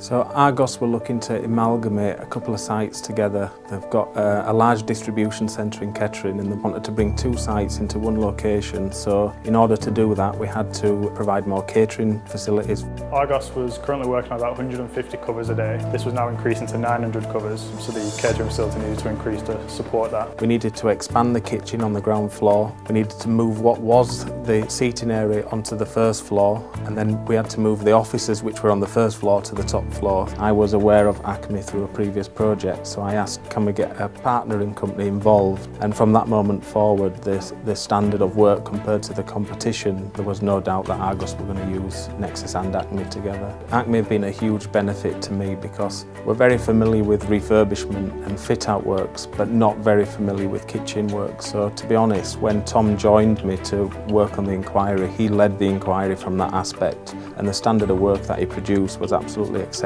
So Argos were looking to amalgamate a couple of sites together. They've got a large distribution centre in Kettering and they wanted to bring two sites into one location. So in order to do that, we had to provide more catering facilities. Argos was currently working on about 150 covers a day. This was now increasing to 900 covers, so the catering facility needed to increase to support that. We needed to expand the kitchen on the ground floor. We needed to move what was the seating area onto the first floor, and then we had to move the offices which were on the first floor to the top floor. I was aware of Acme through a previous project, so I asked, can we get a partnering company involved? And from that moment forward, the standard of work compared to the competition, there was no doubt that Argos were going to use Nexus and Acme together. Acme have been a huge benefit to me because we're very familiar with refurbishment and fit-out works, but not very familiar with kitchen work. So to be honest, when Tom joined me to work on the inquiry, he led the inquiry from that aspect, and the standard of work that he produced was absolutely exceptional.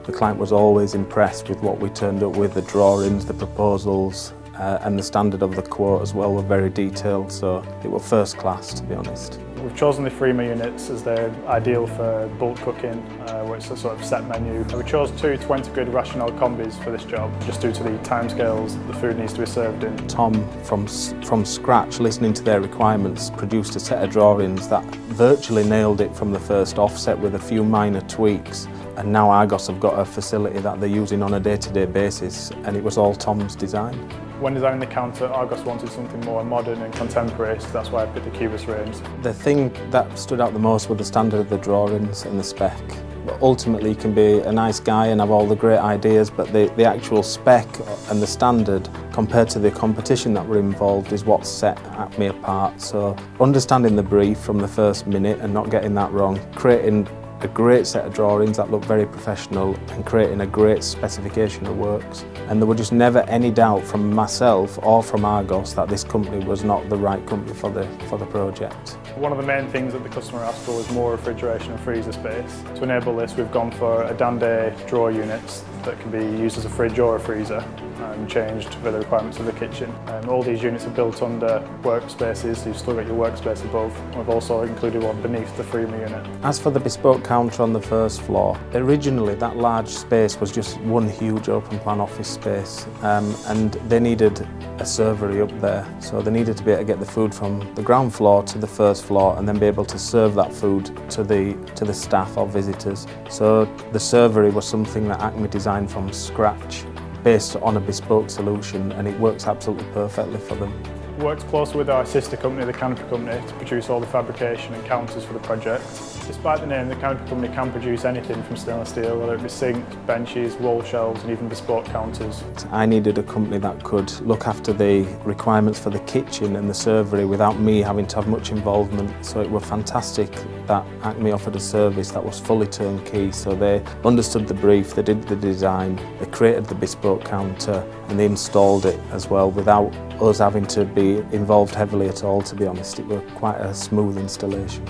The client was always impressed with what we turned up with, the drawings, the proposals, and the standard of the quote as well were very detailed, so it was first class, to be honest. We've chosen the Freema units as they're ideal for bulk cooking, where it's a sort of set menu. We chose two 20-grid rational combis for this job, just due to the timescales the food needs to be served in. Tom, from scratch, listening to their requirements, produced a set of drawings that virtually nailed it from the first offset with a few minor tweaks. And now Argos have got a facility that they're using on a day-to-day basis, and it was all Tom's design. When designing the counter, Argos wanted something more modern and contemporary, so that's why I picked the Cubus range. The thing that stood out the most was the standard of the drawings and the spec. But ultimately, you can be a nice guy and have all the great ideas, but the actual spec and the standard compared to the competition that were involved is what set Acme apart. So understanding the brief from the first minute and not getting that wrong, creating a great set of drawings that look very professional and creating a great specification of works. And there were just never any doubt from myself or from Argos that this company was not the right company for the project. One of the main things that the customer asked for was more refrigeration and freezer space. To enable this, we've gone for a Dande drawer units that can be used as a fridge or a freezer and changed for the requirements of the kitchen. All these units are built under workspaces, so you've still got your workspace above. We've also included one beneath the Freema unit. As for the bespoke counter on the first floor, originally that large space was just one huge open plan office space, and they needed a servery up there, so they needed to be able to get the food from the ground floor to the first floor and then be able to serve that food to the staff or visitors. So the servery was something that Acme designed from scratch, based on a bespoke solution, and it works absolutely perfectly for them. Worked closely with our sister company, the Canopy Company, to produce all the fabrication and counters for the project. Despite the name, the Canopy Company can produce anything from stainless steel, whether it be sinks, benches, wall shelves and even bespoke counters. I needed a company that could look after the requirements for the kitchen and the servery without me having to have much involvement, so it was fantastic that Acme offered a service that was fully turnkey. So they understood the brief, they did the design, they created the bespoke counter and they installed it as well without us having to be involved heavily at all, to be honest. It was quite a smooth installation.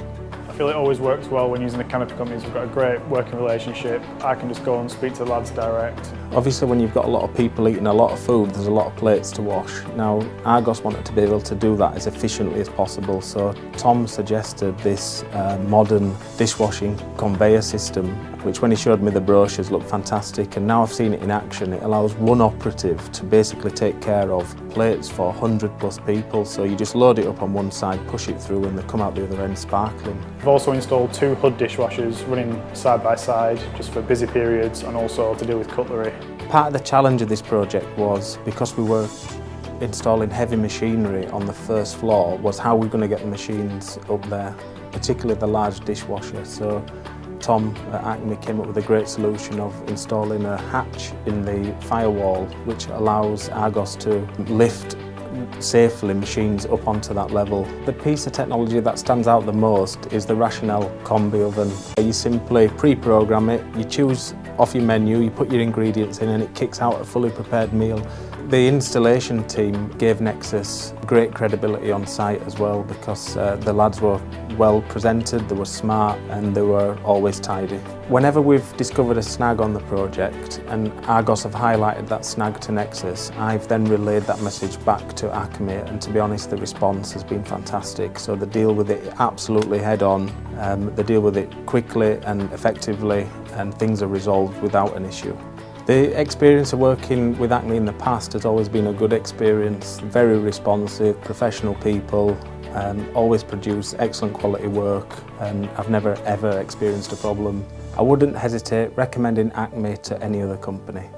I feel it always works well when using the Canopy companies. We've got a great working relationship. I can just go and speak to the lads direct. Obviously, when you've got a lot of people eating a lot of food, there's a lot of plates to wash. Now, Argos wanted to be able to do that as efficiently as possible, so Tom suggested this modern dishwashing conveyor system, which when he showed me the brochures looked fantastic, and now I've seen it in action. It allows one operative to basically take care of plates for 100 plus people, so you just load it up on one side, push it through and they come out the other end sparkling. We've also installed two hood dishwashers running side by side just for busy periods and also to deal with cutlery. Part of the challenge of this project was, because we were installing heavy machinery on the first floor, was how we're going to get the machines up there, particularly the large dishwasher. So Tom at Acme came up with a great solution of installing a hatch in the firewall which allows Argos to lift safely machines up onto that level. The piece of technology that stands out the most is the Rational Combi oven. You simply pre-program it, you choose off your menu, you put your ingredients in and it kicks out a fully prepared meal. The installation team gave Nexus great credibility on site as well, because the lads were well presented, they were smart and they were always tidy. Whenever we've discovered a snag on the project and Argos have highlighted that snag to Nexus, I've then relayed that message back to Acme, and to be honest the response has been fantastic. So they deal with it absolutely head on. They deal with it quickly and effectively, and things are resolved without an issue. The experience of working with Acme in the past has always been a good experience. Very responsive, professional people, always produce excellent quality work, and I've never ever experienced a problem. I wouldn't hesitate recommending Acme to any other company.